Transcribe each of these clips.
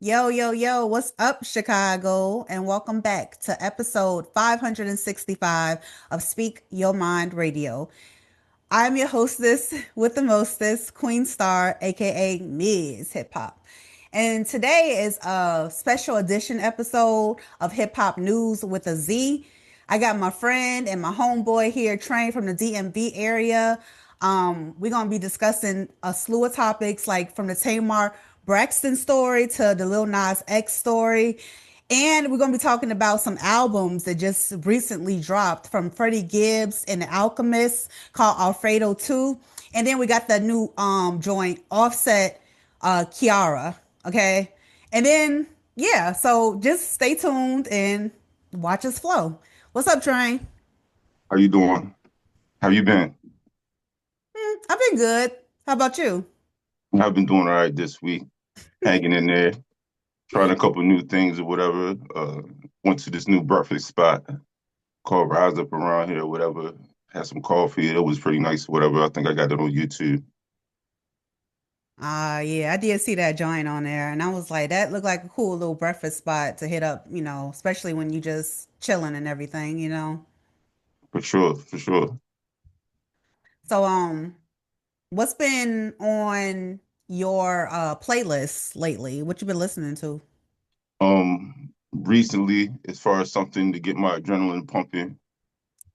Yo, yo, yo, what's up, Chicago? And welcome back to episode 565 of Speak Your Mind Radio. I'm your hostess with the mostest, Queen Star, aka MzHipHop. And today is a special edition episode of Hip-Hop Newz with a Z. I got my friend and my homeboy here, trained from the DMV area. We're gonna be discussing a slew of topics, like from the Tamar Braxton story to the Lil Nas X story. And we're going to be talking about some albums that just recently dropped from Freddie Gibbs and the Alchemist called Alfredo 2. And then we got the new joint Offset Kiara. Okay. And then yeah, so just stay tuned and watch us flow. What's up, Train? How you doing? How you been? I've been good. How about you? I've been doing all right this week, hanging in there, trying a couple new things or whatever. Went to this new breakfast spot called Rise Up around here or whatever. Had some coffee. It was pretty nice or whatever. I think I got it on YouTube. Yeah, I did see that joint on there, and I was like, that looked like a cool little breakfast spot to hit up, especially when you just chilling and everything. For sure, for sure. So, what's been on your playlist lately? What you been listening to? Recently, as far as something to get my adrenaline pumping,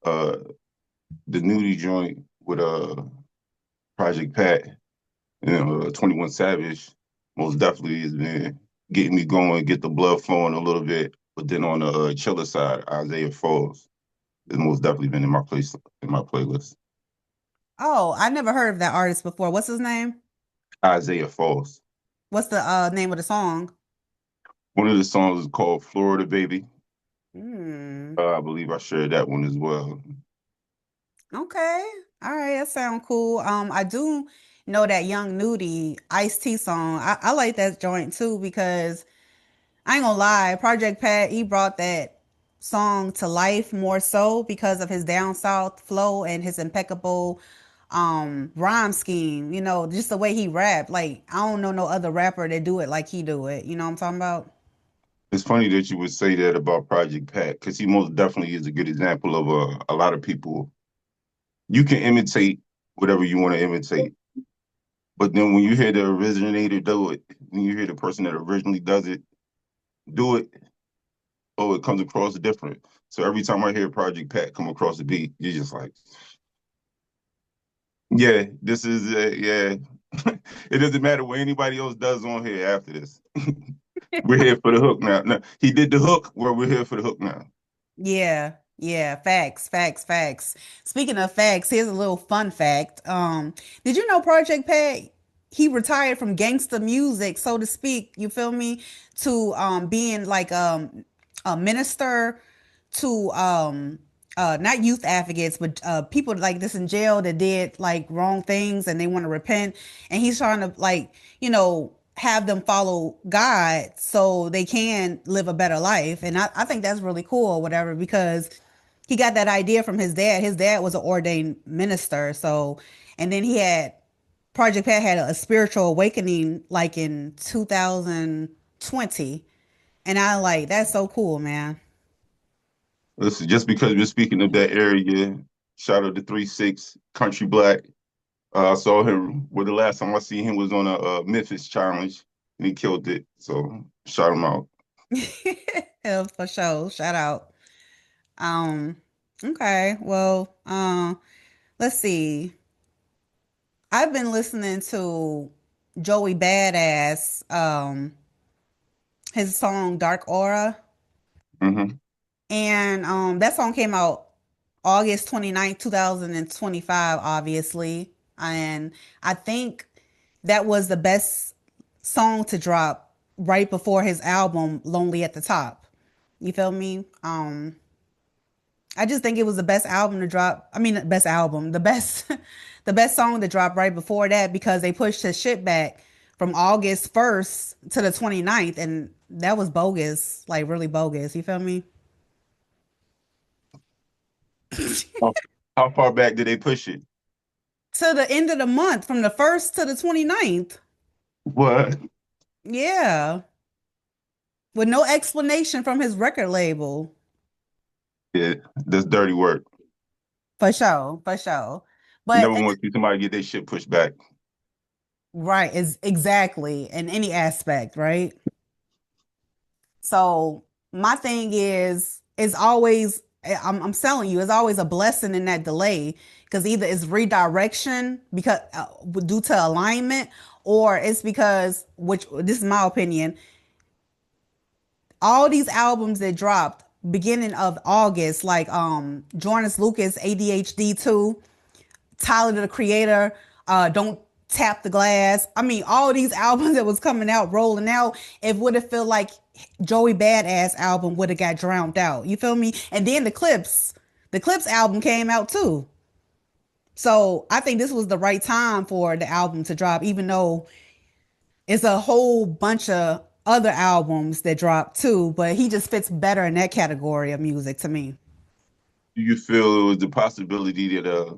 uh, the nudie joint with Project Pat, 21 Savage, most definitely has been getting me going, get the blood flowing a little bit. But then on the chiller side, Isaiah Falls has most definitely been in my playlist. Oh, I never heard of that artist before. What's his name? Isaiah Falls. What's the name of the song? One of the songs is called Florida Baby. Hmm. I believe I shared that one as well. Okay. All right, that sounds cool. I do know that Young Nudie Ice T song. I like that joint too because I ain't gonna lie, Project Pat, he brought that song to life more so because of his down south flow and his impeccable rhyme scheme, just the way he rapped. Like I don't know no other rapper that do it like he do it. You know what I'm talking about? It's funny that you would say that about Project Pat because he most definitely is a good example of a lot of people. You can imitate whatever you want to imitate, but then when you hear the originator do it, when you hear the person that originally does it do it, oh, it comes across different. So every time I hear Project Pat come across the beat, you're just like, yeah, this is yeah. It doesn't matter what anybody else does on here after this. We're here for the hook now. No, he did the hook, where we're here for the hook now. Yeah. Yeah, facts, facts, facts. Speaking of facts, here's a little fun fact. Did you know Project Pat, he retired from gangster music, so to speak, you feel me, to being like a minister to not youth advocates, but people like this in jail that did like wrong things and they want to repent. And he's trying to like, have them follow God so they can live a better life. And I think that's really cool or whatever because he got that idea from his dad. His dad was an ordained minister. So, and then Project Pat had a spiritual awakening like in 2020. And I like, that's so cool, man. Listen, just because we're speaking of that area, shout out to 3 6 Country Black. I saw him. Well, the last time I see him was on a Memphis challenge, and he killed it. So shout him out. Yeah, for sure. Shout out. Um, okay. Well, let's see. I've been listening to Joey Badass, his song Dark Aura. Hmm. And that song came out August 29th, 2025, obviously. And I think that was the best song to drop right before his album Lonely at the Top. You feel me? I just think it was the best album to drop. I mean, the best album, the best, the best song to drop right before that because they pushed his shit back from August 1st to the 29th, and that was bogus, like really bogus. You feel me? How, how far back did they push it? To the end of the month, from the 1st to the 29th. What? Yeah. with no explanation from his record label. Yeah, that's dirty work. For sure, for sure. You But never want to see somebody get their shit pushed back. right, is exactly in any aspect, right? So my thing is always I'm telling you, it's always a blessing in that delay because either it's redirection because due to alignment, or it's because, which this is my opinion, all these albums that dropped beginning of August, like Jonas Lucas ADHD 2, Tyler the Creator, Don't Tap the Glass. I mean, all these albums that was coming out, rolling out, it would have felt like Joey Badass album would have got drowned out. You feel me? And then the Clips album came out too. So I think this was the right time for the album to drop, even though it's a whole bunch of other albums that dropped too. But he just fits better in that category of music to me. Do you feel it was the possibility that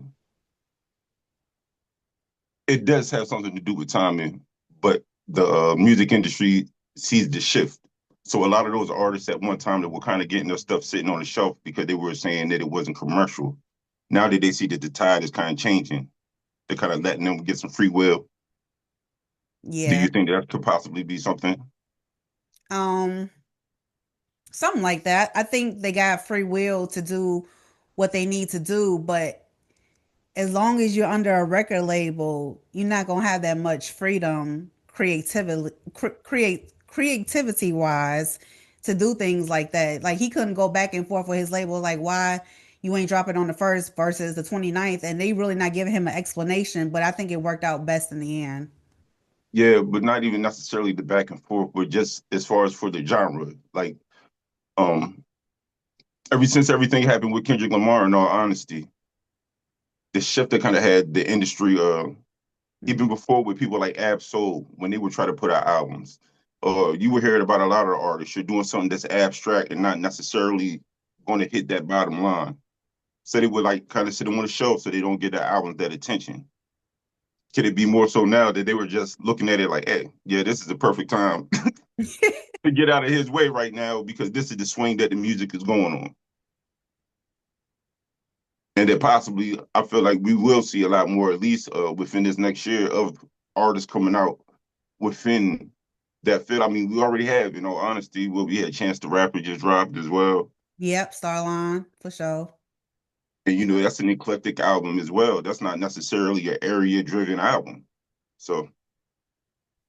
it does have something to do with timing, but the music industry sees the shift. So a lot of those artists at one time that were kind of getting their stuff sitting on the shelf because they were saying that it wasn't commercial. Now that they see that the tide is kind of changing, they're kind of letting them get some free will. Do Yeah. you think that could possibly be something? Um, Something like that. I think they got free will to do what they need to do, but as long as you're under a record label, you're not gonna have that much freedom, creativity wise, to do things like that. Like he couldn't go back and forth with his label, like why you ain't dropping on the first versus the 29th, and they really not giving him an explanation. But I think it worked out best in the end. Yeah, but not even necessarily the back and forth, but just as far as for the genre. Like, um, ever since everything happened with Kendrick Lamar, in all honesty, the shift that kind of had the industry even before with people like Ab Soul, when they would try to put out albums, you were hearing about a lot of artists. You're doing something that's abstract and not necessarily going to hit that bottom line. So they would like kind of sit them on the shelf so they don't get the albums that attention. Could it be more so now that they were just looking at it like, hey, yeah, this is the perfect time to get out of his way right now because this is the swing that the music is going on. And that possibly, I feel like we will see a lot more, at least within this next year, of artists coming out within that field. I mean, we already have, in all honesty, well, we had Chance the Rapper just dropped as well. Yep, Starline for sure. And, that's an eclectic album as well. That's not necessarily an area driven album. So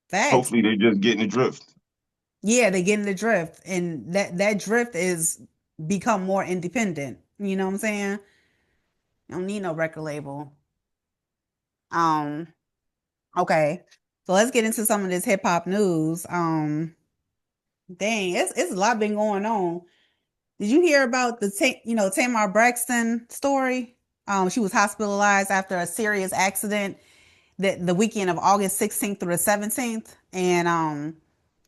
Facts. hopefully they're just getting the drift. Yeah, they get in the drift, and that drift is become more independent. You know what I'm saying? You don't need no record label. Um, okay. So let's get into some of this hip hop news. Dang, it's a lot been going on. Did you hear about the Tamar Braxton story? She was hospitalized after a serious accident the weekend of August 16th through the 17th, and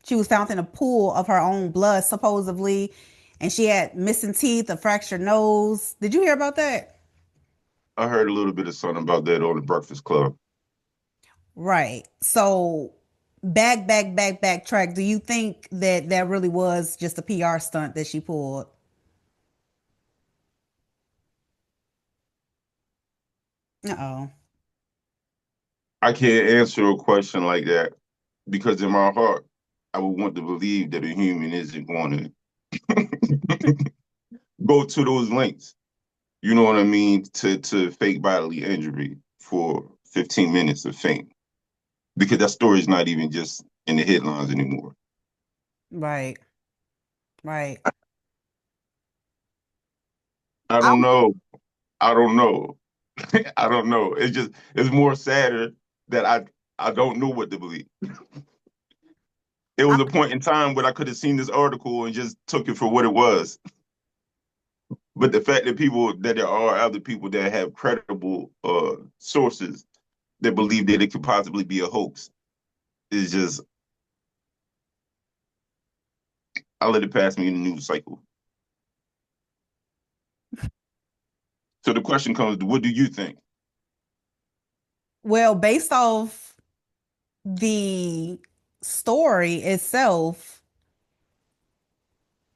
she was found in a pool of her own blood supposedly, and she had missing teeth, a fractured nose. Did you hear about that? I heard a little bit of something about that on the Breakfast Club. Right. So backtrack. Do you think that that really was just a PR stunt that she pulled? Uh-oh. I can't answer a question like that because in my heart, I would want to believe that a human isn't going to go to those lengths. You know what I mean? To fake bodily injury for 15 minutes of fame. Because that story is not even just in the headlines anymore. Right. Right. I I don't know. I don't know. I don't know. It's more sadder that I don't know what to believe. It I was a point in time where I could have seen this article and just took it for what it was. But the fact that there are other people that have credible sources that believe that it could possibly be a hoax is just I'll let it pass me in the news cycle. So the question comes, what do you think? well, based off the story itself,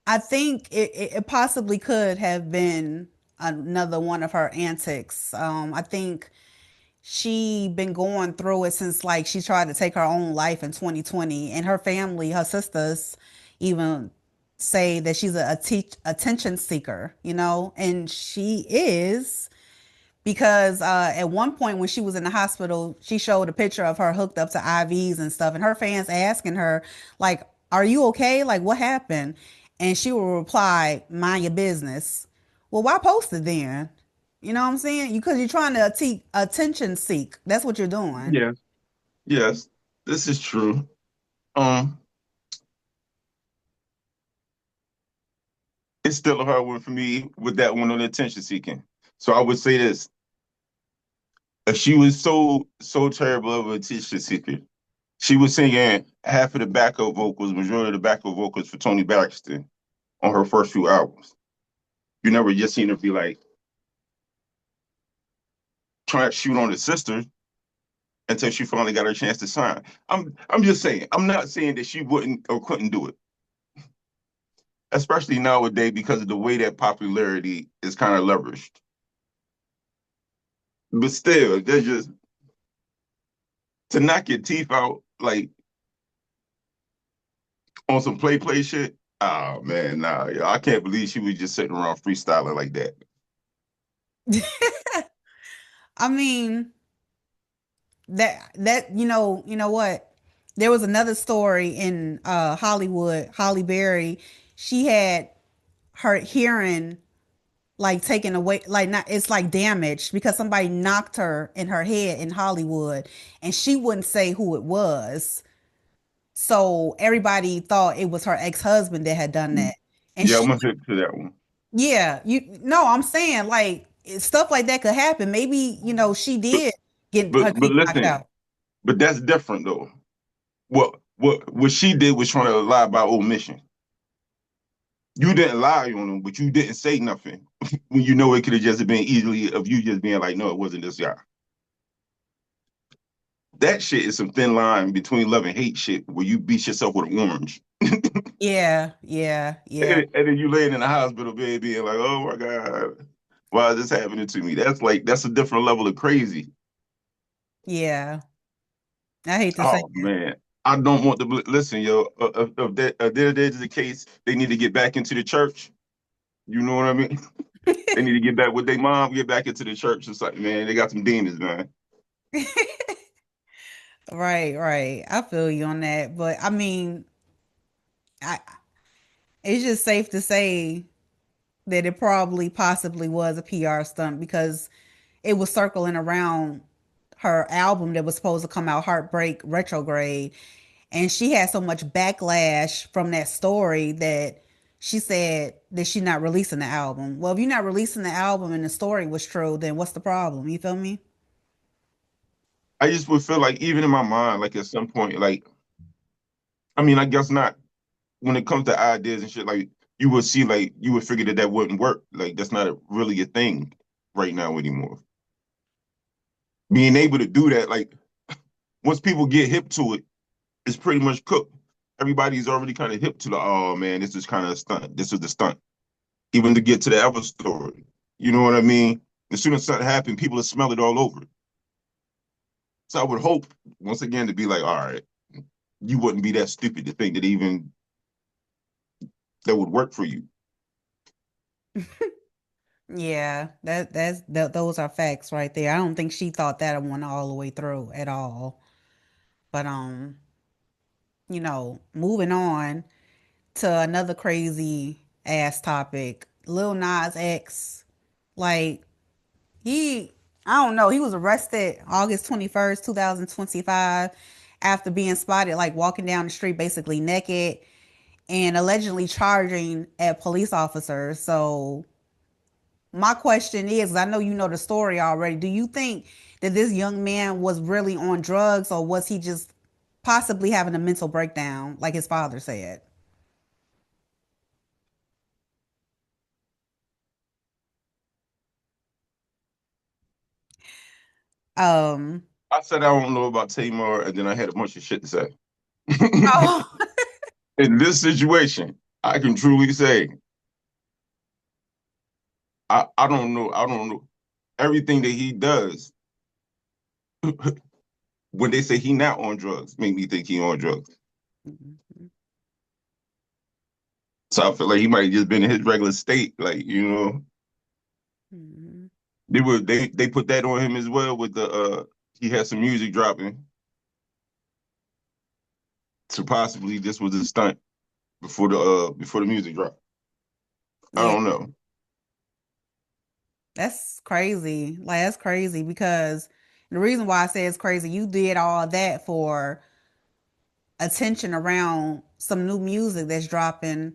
I think it possibly could have been another one of her antics. I think she been going through it since like she tried to take her own life in 2020, and her family, her sisters, even say that she's attention seeker, and she is because at one point when she was in the hospital, she showed a picture of her hooked up to IVs and stuff, and her fans asking her like, "Are you okay? Like, what happened?" And she will reply, "Mind your business." Well, why post it then? You know what I'm saying? Because you're trying to attention seek. That's what you're doing. Yes, yes, this is true. Um, it's still a hard one for me with that one on attention seeking. So I would say this: if she was so terrible of a attention seeker, she was singing half of the backup vocals, majority of the backup vocals for Tony Braxton on her first few albums. You never just seen her be like trying to shoot on the sister until she finally got her chance to sign. I'm just saying. I'm not saying that she wouldn't or couldn't do it, especially nowadays because of the way that popularity is kind of leveraged. But still, they're just to knock your teeth out like on some play shit. Oh man, nah, I can't believe she was just sitting around freestyling like that. I mean, that you know what? There was another story in Hollywood, Holly Berry. She had her hearing like taken away, like not, it's like damaged because somebody knocked her in her head in Hollywood, and she wouldn't say who it was. So everybody thought it was her ex-husband that had done that. And Yeah, she I'm gonna hit to that one. yeah, I'm saying like stuff like that could happen. Maybe, she But did get but her but teeth knocked listen, out. but that's different though. What she did was trying to lie by omission. You didn't lie on him, but you didn't say nothing when you know it could have just been easily of you just being like, no, it wasn't this guy. That shit is some thin line between love and hate shit where you beat yourself with an orange. Yeah, yeah, yeah, And then you laying in the hospital bed being like, oh my God, why is this happening to me? That's a different level of crazy. yeah. I hate to say Oh man. I don't want to listen, yo. If that is the case, they need to get back into the church. You know what I mean? They need to get back with their mom, get back into the church. It's like, man, they got some demons, man. right, right. I feel you on that, but I mean, I it's just safe to say that it probably possibly was a PR stunt because it was circling around her album that was supposed to come out, Heartbreak Retrograde, and she had so much backlash from that story that she said that she's not releasing the album. Well, if you're not releasing the album and the story was true, then what's the problem? You feel me? I just would feel like even in my mind, like at some point, like I mean, I guess not. When it comes to ideas and shit, like you would see, like you would figure that wouldn't work. Like that's not really a thing right now anymore. Being able to do that, like once people get hip to it, it's pretty much cooked. Everybody's already kind of hip to the oh man, this is kind of a stunt. This is the stunt. Even to get to the other story, you know what I mean? As soon as something happened, people will smell it all over. So I would hope once again to be like, all right, you wouldn't be that stupid to think that even that would work for you. Yeah, those are facts right there. I don't think she thought that one all the way through at all. But moving on to another crazy ass topic. Lil Nas X, like he I don't know, he was arrested August 21st, 2025 after being spotted like walking down the street basically naked and allegedly charging at police officers. So my question is, I know you know the story already. Do you think that this young man was really on drugs or was he just possibly having a mental breakdown like his father said? Um I said I don't know about Tamar, and then I had a bunch of shit to say. oh In this situation, I can truly say I don't know. I don't know. Everything that he does, when they say he not on drugs, make me think he on drugs. Mhm. So I feel like he might have just been in his regular state, like, Mhm. they put that on him as well with the he had some music dropping. So possibly this was a stunt before the music dropped. I Yeah, don't know. that's crazy. Like that's crazy because the reason why I say it's crazy, you did all that for attention around some new music that's dropping,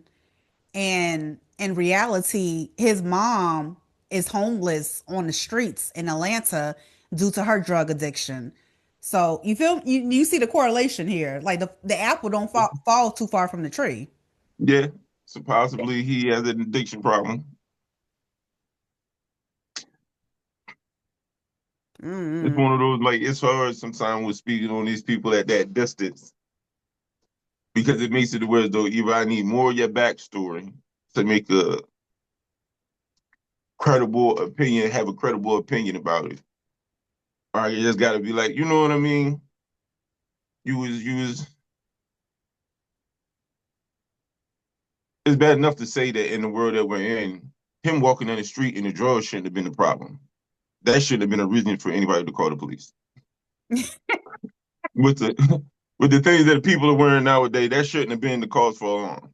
and in reality, his mom is homeless on the streets in Atlanta due to her drug addiction. So you see the correlation here. Like the apple don't fall too far from the tree. Yeah. So possibly he has an addiction problem. It's Mm. one of those like it's hard sometimes with speaking on these people at that distance because it makes it where though either I need more of your backstory to make a credible opinion, have a credible opinion about it. Or you just gotta be like, you know what I mean? You was it's bad enough to say that in the world that we're in, him walking down the street in the drawers shouldn't have been the problem. That shouldn't have been a reason for anybody to call the police. With the with the things that people are wearing nowadays, that shouldn't have been the cause for alarm.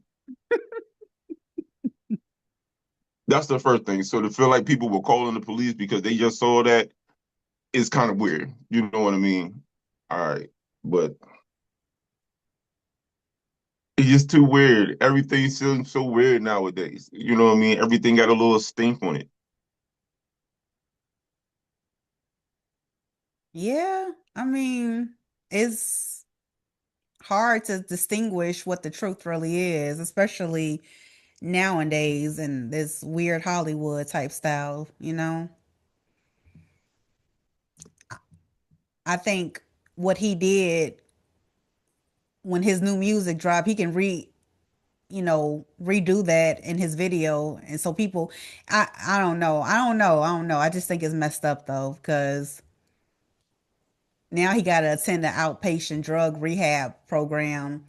That's the first thing. So to feel like people were calling the police because they just saw that is kind of weird. You know what I mean? All right. But it's just too weird. Everything seems so weird nowadays. You know what I mean? Everything got a little stink on it. Yeah, I mean, it's hard to distinguish what the truth really is, especially nowadays in this weird Hollywood type style, you know? I think what he did when his new music dropped, he can redo that in his video. And so people, I don't know. I don't know. I just think it's messed up though, because now he got to attend an outpatient drug rehab program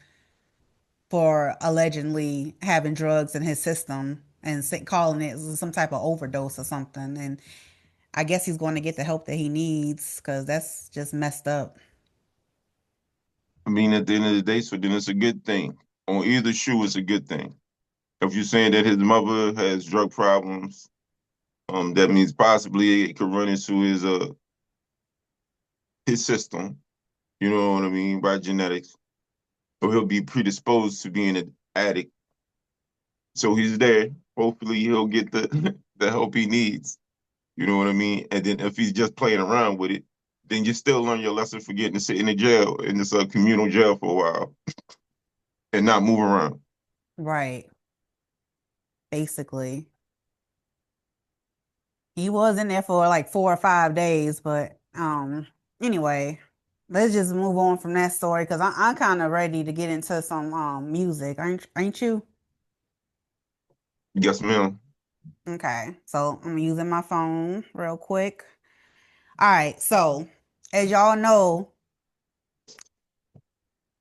for allegedly having drugs in his system and calling it some type of overdose or something. And I guess he's going to get the help that he needs because that's just messed up. I mean, at the end of the day, so then it's a good thing. On either shoe, it's a good thing. If you're saying that his mother has drug problems, that means possibly it could run into his system. You know what I mean by genetics. So he'll be predisposed to being an addict. So he's there. Hopefully, he'll get the the help he needs. You know what I mean? And then if he's just playing around with it, then you still learn your lesson for getting to sit in the jail in this communal jail for a while and not move around. Right. Basically. He was in there for like 4 or 5 days, but anyway, let's just move on from that story because I'm kind of ready to get into some music. Ain't you? Yes, ma'am. Okay, so I'm using my phone real quick. All right, so as y'all know,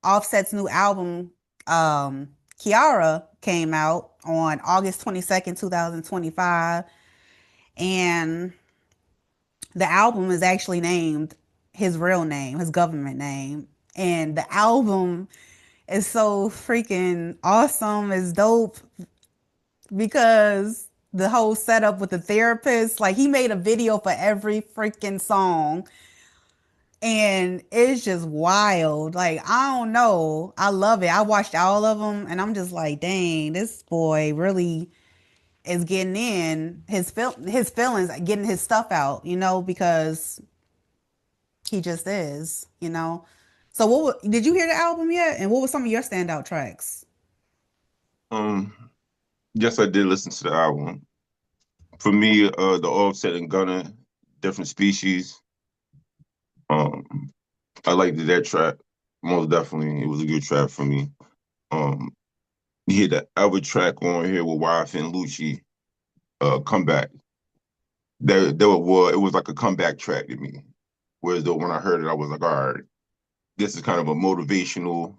Offset's new album, Kiara, came out on August 22nd, 2025, and the album is actually named his real name, his government name. And the album is so freaking awesome. It's dope because the whole setup with the therapist, like he made a video for every freaking song. And it's just wild. Like, I don't know. I love it. I watched all of them and I'm just like, dang, this boy really is getting in his feelings, getting his stuff out, because he just is. So did you hear the album yet? And what were some of your standout tracks? Um, yes, I did listen to the album. For me, the Offset and Gunna, different species. Um, I liked that track most definitely. It was a good track for me. Um, He had the other track on here with Wife and Lucci, comeback. There was it was like a comeback track to me. Whereas though when I heard it, I was like, all right, this is kind of a motivational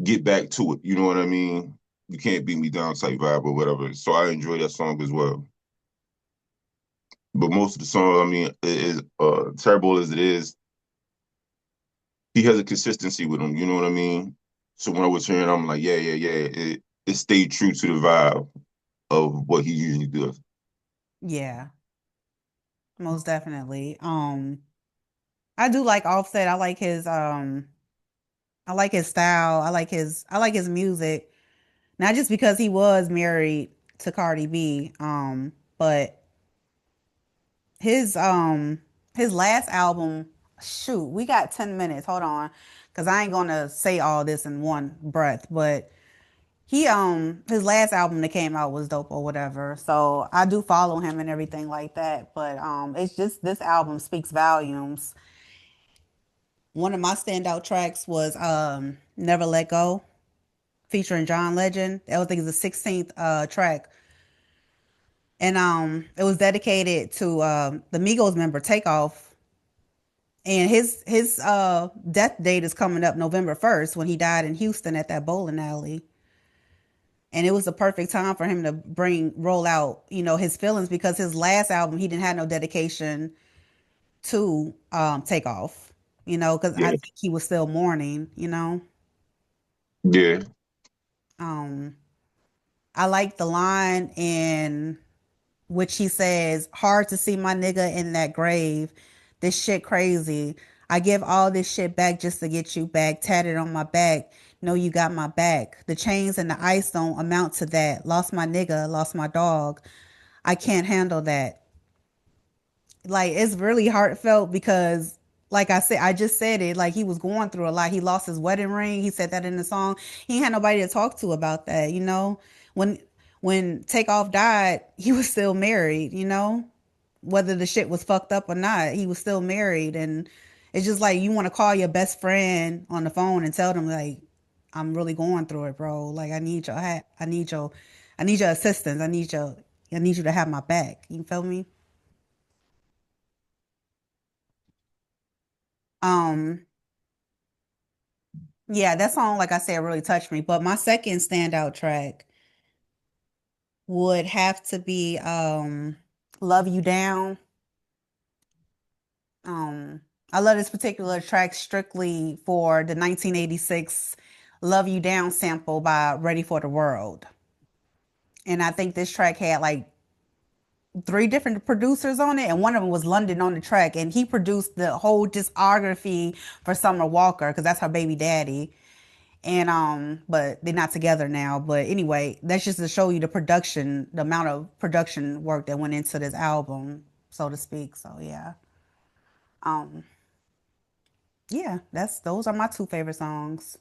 get back to it. You know what I mean? You can't beat me down type vibe or whatever. So I enjoy that song as well. But most of the song, I mean, is terrible as it is, he has a consistency with him. You know what I mean? So when I was hearing, I'm like, yeah, yeah, yeah. It stayed true to the vibe of what he usually does. Yeah, most definitely. I do like Offset. I like his style. I like his music. Not just because he was married to Cardi B, but his um his last album, shoot, we got 10 minutes. Hold on. Cause I ain't gonna say all this in one breath, but he his last album that came out was dope or whatever. So I do follow him and everything like that. But it's just this album speaks volumes. One of my standout tracks was Never Let Go featuring John Legend. That was, I think, the 16th track. And it was dedicated to the Migos member Takeoff. And his death date is coming up November 1st when he died in Houston at that bowling alley. And it was the perfect time for him to roll out, his feelings, because his last album he didn't have no dedication to Takeoff, because I Yeah, think he was still mourning. yeah, Um I like the line in which he says, "Hard to see my nigga in that grave. This shit crazy. I give all this shit back just to get you back. Tatted on my back. Know you got my back. The chains and the ice don't amount to that. Lost my nigga, lost my dog. I can't handle that." Like, it's really heartfelt because, like I said, I just said it, like, he was going through a lot. He lost his wedding ring. He said that in the song. He had nobody to talk to about that. When Takeoff died, he was still married. Whether the shit was fucked up or not, he was still married. And it's just like, you want to call your best friend on the phone and tell them, like, I'm really going through it, bro. Like, I need your assistance. I need you to have my back. You feel me? Um, Yeah, that song, like I said, really touched me. But my second standout track would have to be Love You Down. Um, I love this particular track strictly for the 1986 Love You Down sample by Ready for the World. And I think this track had like three different producers on it, and one of them was London on the track, and he produced the whole discography for Summer Walker because that's her baby daddy. And but they're not together now. But anyway, that's just to show you the amount of production work that went into this album, so to speak. So um yeah, that's those are my two favorite songs.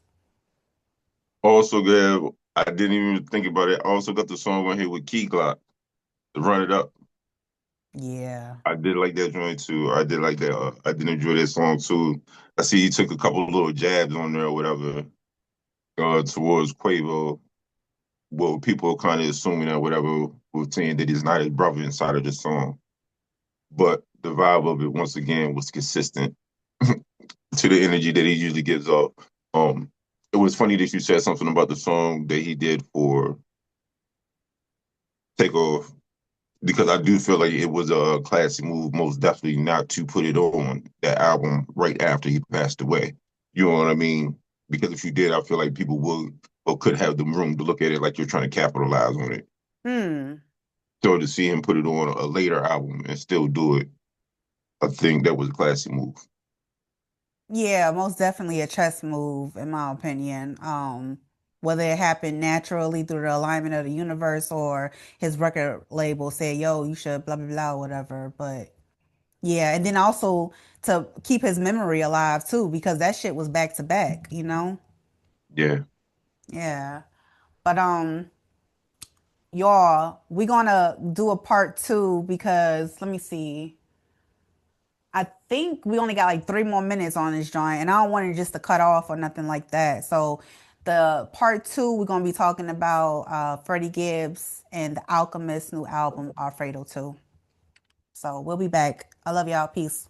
also good. I didn't even think about it. I also got the song on here with Key Glock, to Run It Up. Yeah. I did like that joint too. I did like that. I did enjoy that song too. I see he took a couple of little jabs on there or whatever, towards Quavo. Well, people are kind of assuming that whatever, was saying that he's not his brother inside of the song. But the vibe of it once again was consistent to the energy that he usually gives off. It was funny that you said something about the song that he did for Takeoff, because I do feel like it was a classy move, most definitely not to put it on that album right after he passed away. You know what I mean? Because if you did, I feel like people would or could have the room to look at it like you're trying to capitalize on it. Hmm. So to see him put it on a later album and still do it, I think that was a classy move. Yeah, most definitely a chess move, in my opinion. Whether it happened naturally through the alignment of the universe or his record label said, "Yo, you should blah blah blah," whatever. But yeah, and then also to keep his memory alive too, because that shit was back to back. Yeah. Yeah. But y'all, we gonna do a part two because let me see. I think we only got like 3 more minutes on this joint, and I don't want it just to cut off or nothing like that. So The part 2, we're gonna be talking about Freddie Gibbs and the Alchemist new album, Alfredo 2. So we'll be back. I love y'all. Peace.